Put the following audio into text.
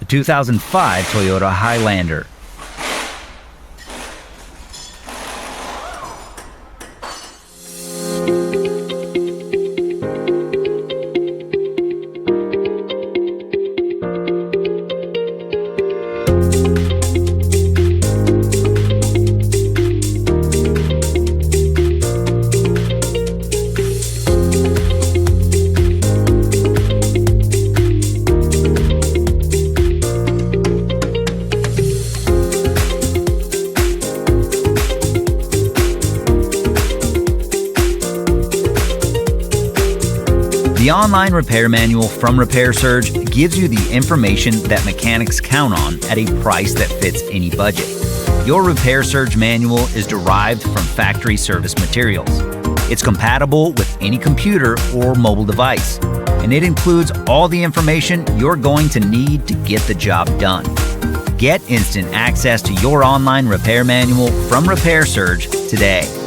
2005 Toyota Highlander. The online repair manual from Repair Surge gives you the information that mechanics count on at a price that fits any budget. Your Repair Surge manual is derived from factory service materials. It's compatible with any computer or mobile device, and it includes all the information you're going to need to get the job done. Get instant access to your online repair manual from Repair Surge today.